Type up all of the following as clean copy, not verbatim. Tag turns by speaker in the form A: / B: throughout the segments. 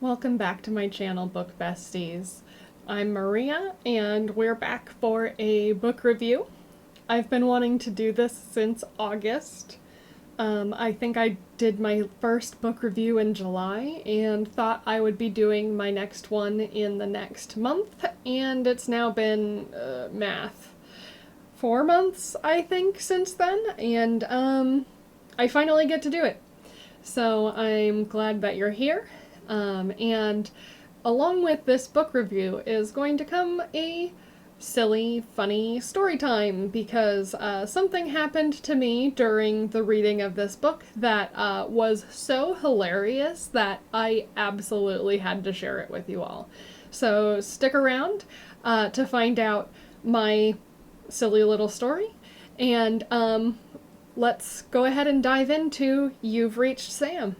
A: Welcome back to my channel, Book Besties. I'm Maria, and we're back for a book review. I've been wanting to do this since August. I think I did my first book review in July and thought I would be doing my next one in the next month, and it's now been, 4 months, I think, since then, and I finally get to do it. So I'm glad that you're here. And along with this book review is going to come a silly, funny story time because something happened to me during the reading of this book that was so hilarious that I absolutely had to share it with you all. So stick around to find out my silly little story, and let's go ahead and dive into You've Reached Sam.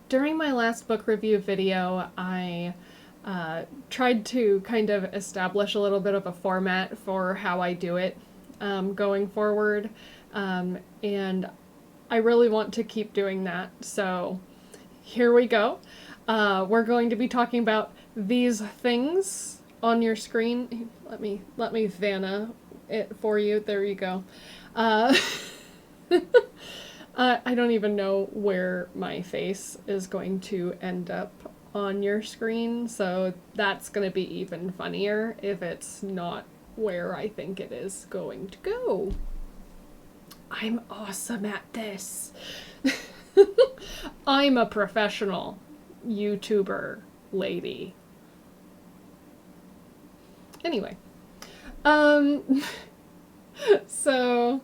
A: During my last book review video, I tried to kind of establish a little bit of a format for how I do it going forward, and I really want to keep doing that, so here we go. We're going to be talking about these things on your screen. Let me Vanna it for you. There you go. I don't even know where my face is going to end up on your screen, so that's going to be even funnier if it's not where I think it is going to go. I'm awesome at this. I'm a professional YouTuber lady. Anyway, so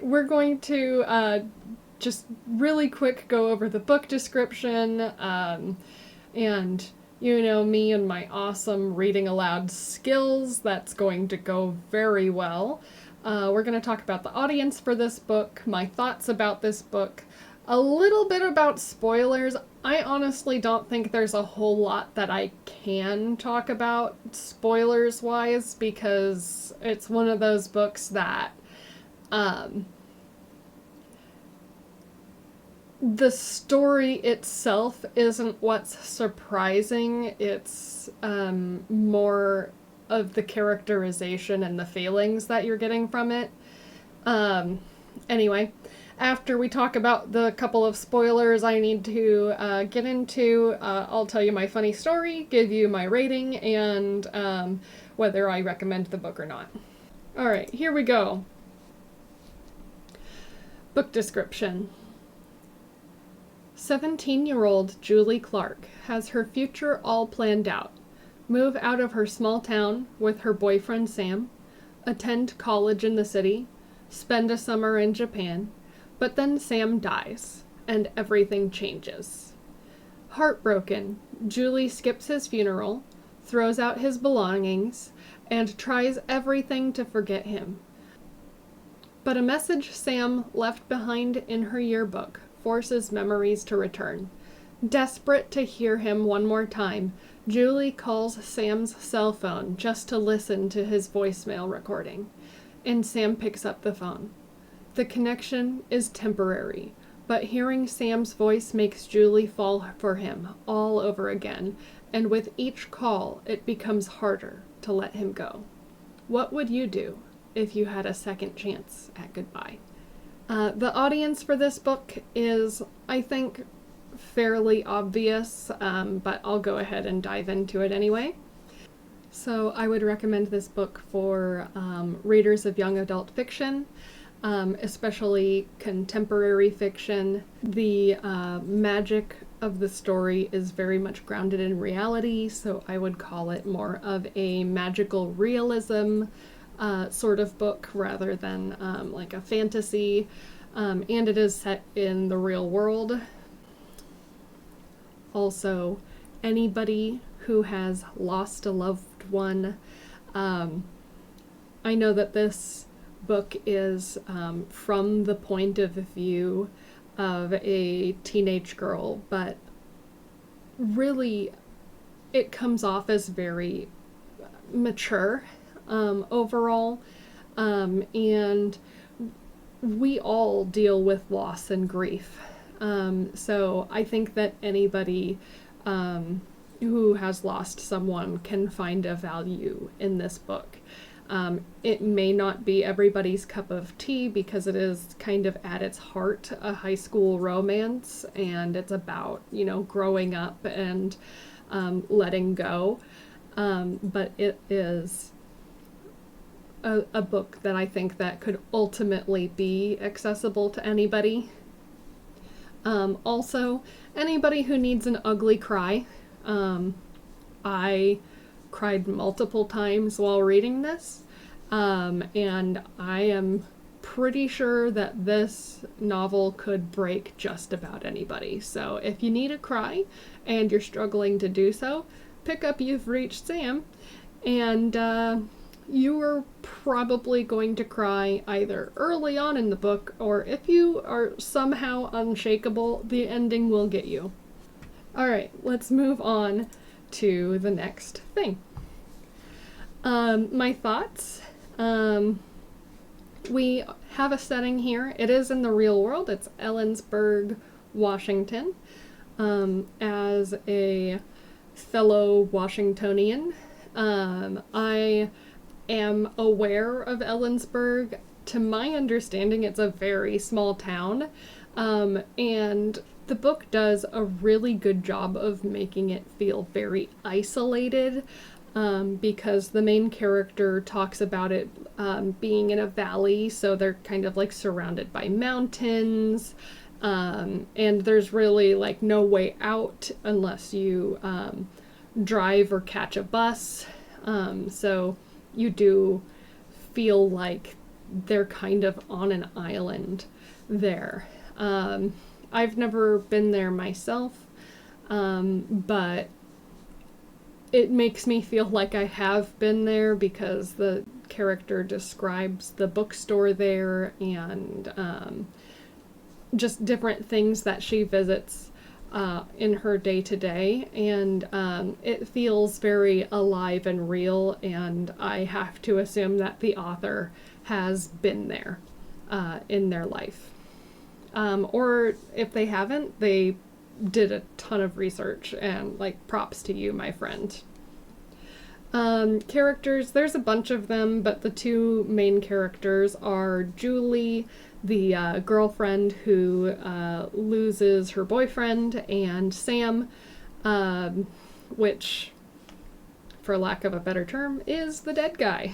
A: we're going to just really quick go over the book description, and you know me and my awesome reading aloud skills. That's going to go very well. We're going to talk about the audience for this book, my thoughts about this book, a little bit about spoilers. I honestly don't think there's a whole lot that I can talk about spoilers-wise because it's one of those books that the story itself isn't what's surprising, it's more of the characterization and the feelings that you're getting from it. Anyway, after we talk about the couple of spoilers I need to get into, I'll tell you my funny story, give you my rating, and whether I recommend the book or not. Alright, here we go. Book description. 17-year-old Julie Clark has her future all planned out. Move out of her small town with her boyfriend Sam, attend college in the city, spend a summer in Japan, but then Sam dies, and everything changes. Heartbroken, Julie skips his funeral, throws out his belongings, and tries everything to forget him. But a message Sam left behind in her yearbook forces memories to return. Desperate to hear him one more time, Julie calls Sam's cell phone just to listen to his voicemail recording, and Sam picks up the phone. The connection is temporary, but hearing Sam's voice makes Julie fall for him all over again, and with each call, it becomes harder to let him go. What would you do if you had a second chance at goodbye? The audience for this book is, I think, fairly obvious, but I'll go ahead and dive into it anyway. So I would recommend this book for readers of young adult fiction, especially contemporary fiction. The magic of the story is very much grounded in reality, so I would call it more of a magical realism sort of book rather than like a fantasy, and it is set in the real world. Also, anybody who has lost a loved one, I know that this book is from the point of view of a teenage girl, but really it comes off as very mature overall, and we all deal with loss and grief. So I think that anybody who has lost someone can find a value in this book. It may not be everybody's cup of tea because it is kind of at its heart a high school romance, and it's about, growing up and letting go. But it is a book that I think that could ultimately be accessible to anybody. Also, anybody who needs an ugly cry. I cried multiple times while reading this, and I am pretty sure that this novel could break just about anybody. So if you need a cry and you're struggling to do so, pick up You've Reached Sam, and you are probably going to cry either early on in the book, or if you are somehow unshakable, the ending will get you. Alright, let's move on to the next thing. My thoughts. We have a setting here. It is in the real world. It's Ellensburg, Washington. As a fellow Washingtonian, I am aware of Ellensburg. To my understanding, it's a very small town, and the book does a really good job of making it feel very isolated, because the main character talks about it being in a valley, so they're kind of like surrounded by mountains, and there's really like no way out unless you drive or catch a bus, so you do feel like they're kind of on an island there. I've never been there myself, but it makes me feel like I have been there because the character describes the bookstore there and just different things that she visits in her day-to-day, and it feels very alive and real, and I have to assume that the author has been there in their life. Or if they haven't, they did a ton of research, and props to you, my friend. Characters, there's a bunch of them, but the two main characters are Julie, the girlfriend who loses her boyfriend, and Sam, which, for lack of a better term, is the dead guy.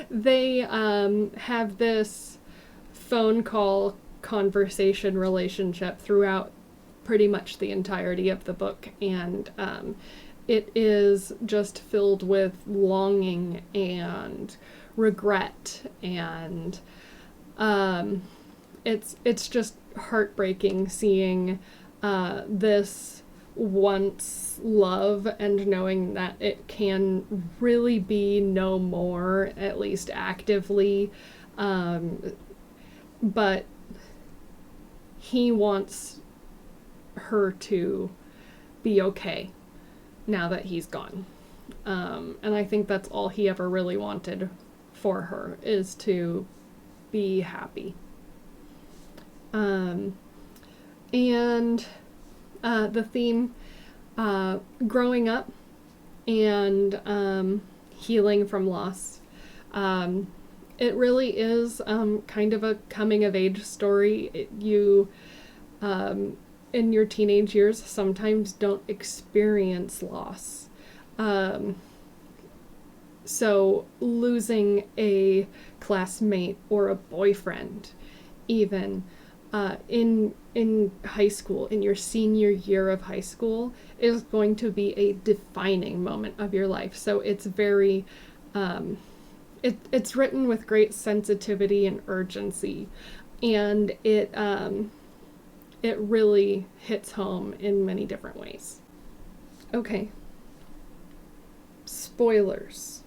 A: They have this phone call conversation relationship throughout pretty much the entirety of the book, and it is just filled with longing and regret, and it's just heartbreaking seeing this once love and knowing that it can really be no more, at least actively, but he wants her to be okay now that he's gone. And I think that's all he ever really wanted for her, is to be happy. And the theme, growing up and healing from loss. It really is kind of a coming-of-age story. You, in your teenage years, sometimes don't experience loss. So losing a classmate or a boyfriend, even in high school, in your senior year of high school, is going to be a defining moment of your life. So it's very, it's written with great sensitivity and urgency, and it really hits home in many different ways. Okay. Spoilers.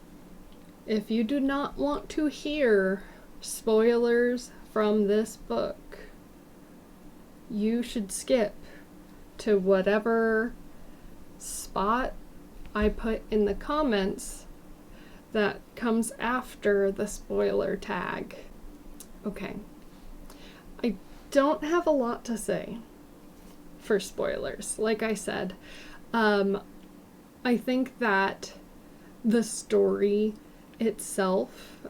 A: If you do not want to hear spoilers from this book, you should skip to whatever spot I put in the comments that comes after the spoiler tag. Okay. I don't have a lot to say for spoilers. Like I said, I think that the story itself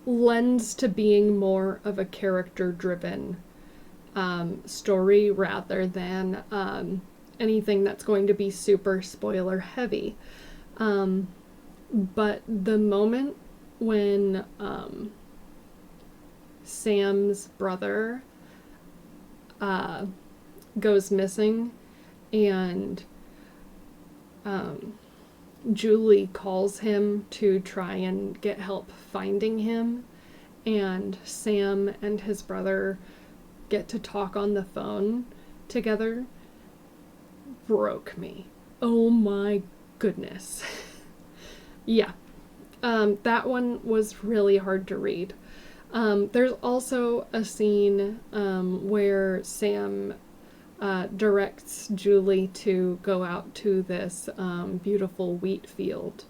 A: lends to being more of a character-driven story rather than anything that's going to be super spoiler heavy. But the moment when Sam's brother goes missing and Julie calls him to try and get help finding him, and Sam and his brother get to talk on the phone together, broke me. Oh my goodness. Yeah. That one was really hard to read. There's also a scene where Sam directs Julie to go out to this beautiful wheat field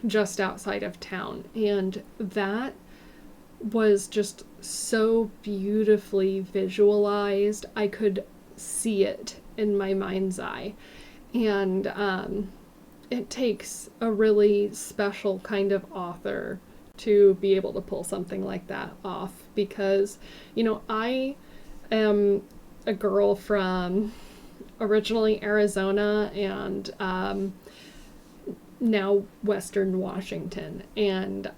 A: just outside of town. And that was just so beautifully visualized. I could see it in my mind's eye. And it takes a really special kind of author to be able to pull something like that off, because, you know, I am a girl from originally Arizona and now Western Washington, and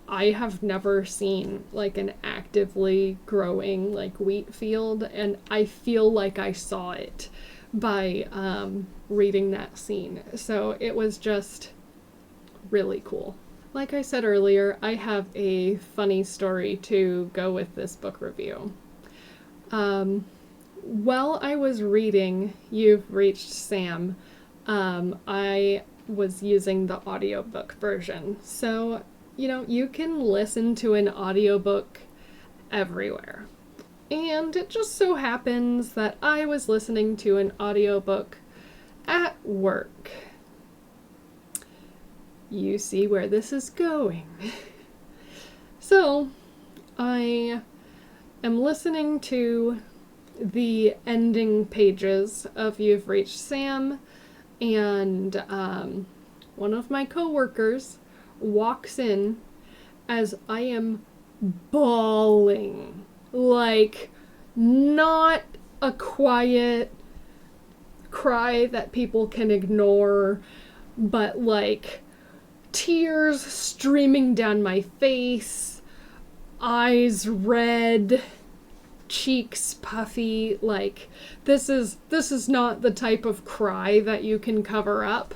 A: I have never seen like an actively growing like wheat field, and I feel like I saw it by reading that scene. So it was just really cool. Like I said earlier, I have a funny story to go with this book review. While I was reading You've Reached Sam, I was using the audiobook version. So, you know, you can listen to an audiobook everywhere. And it just so happens that I was listening to an audiobook at work. You see where this is going. So, I am listening to the ending pages of You've Reached Sam, and one of my coworkers walks in as I am bawling. Like, not a quiet cry that people can ignore, but like tears streaming down my face, eyes red, cheeks puffy. Like, this is not the type of cry that you can cover up.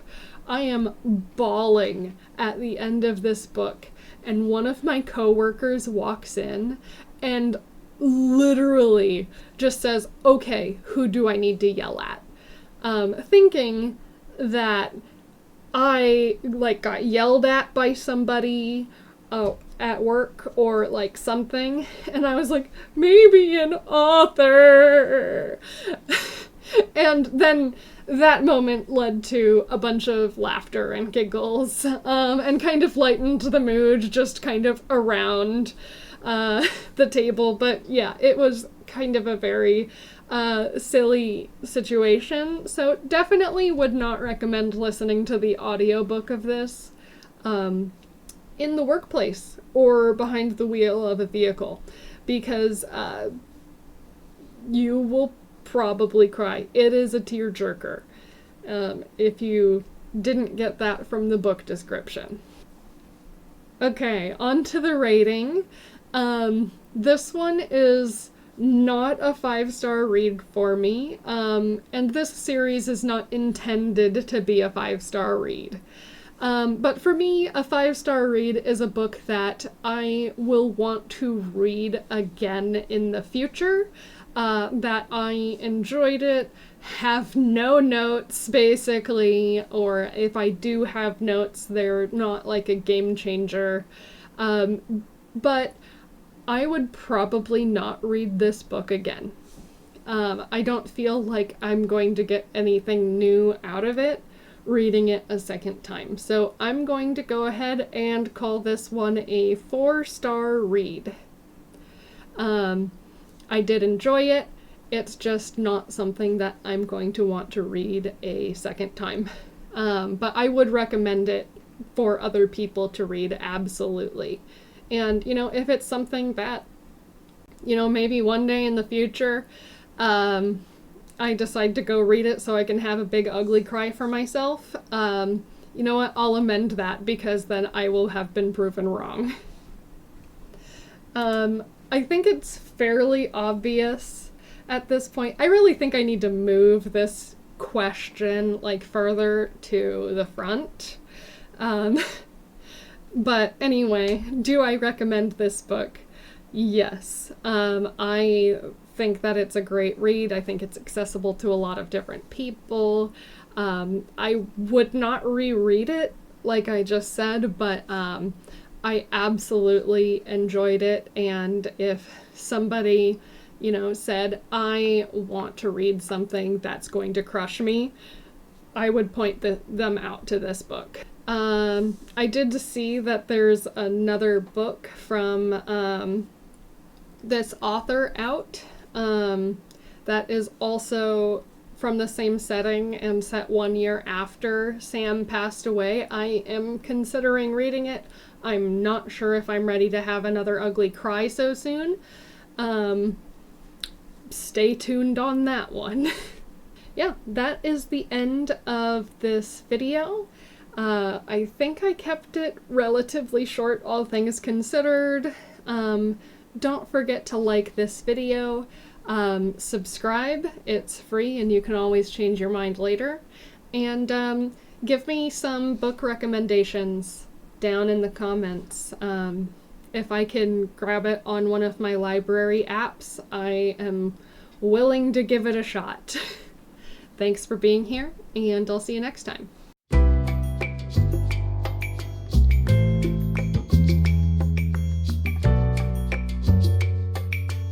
A: I am bawling at the end of this book, and one of my coworkers walks in and literally just says, "Okay, who do I need to yell at?" Thinking that I like got yelled at by somebody at work or like something, and I was like, maybe an author. And then that moment led to a bunch of laughter and giggles, and kind of lightened the mood just kind of around the table. But yeah, it was kind of a very silly situation. So definitely would not recommend listening to the audiobook of this in the workplace or behind the wheel of a vehicle, because you will probably cry. It is a tearjerker, if you didn't get that from the book description. Okay, on to the rating. This one is not a 5-star read for me, and this series is not intended to be a 5-star read. But for me, a 5-star read is a book that I will want to read again in the future, that I enjoyed it, have no notes basically, or if I do have notes, they're not like a game changer. But I would probably not read this book again. I don't feel like I'm going to get anything new out of it, reading it a second time. So I'm going to go ahead and call this one a 4-star read. I did enjoy it. It's just not something that I'm going to want to read a second time. But I would recommend it for other people to read, absolutely. And, if it's something that, maybe one day in the future, I decide to go read it so I can have a big ugly cry for myself, you know what, I'll amend that, because then I will have been proven wrong. I think it's fairly obvious at this point. I really think I need to move this question further to the front. But anyway, do I recommend this book? Yes. I think that it's a great read. I think it's accessible to a lot of different people. I would not reread it, like I just said, but I absolutely enjoyed it. And if somebody, said, I want to read something that's going to crush me, I would point them out to this book. I did see that there's another book from this author out that is also from the same setting and set 1 year after Sam passed away. I am considering reading it. I'm not sure if I'm ready to have another ugly cry so soon. Stay tuned on that one. Yeah, that is the end of this video. I think I kept it relatively short, all things considered. Don't forget to like this video. Subscribe, it's free and you can always change your mind later. And give me some book recommendations down in the comments. If I can grab it on one of my library apps, I am willing to give it a shot. Thanks for being here, and I'll see you next time.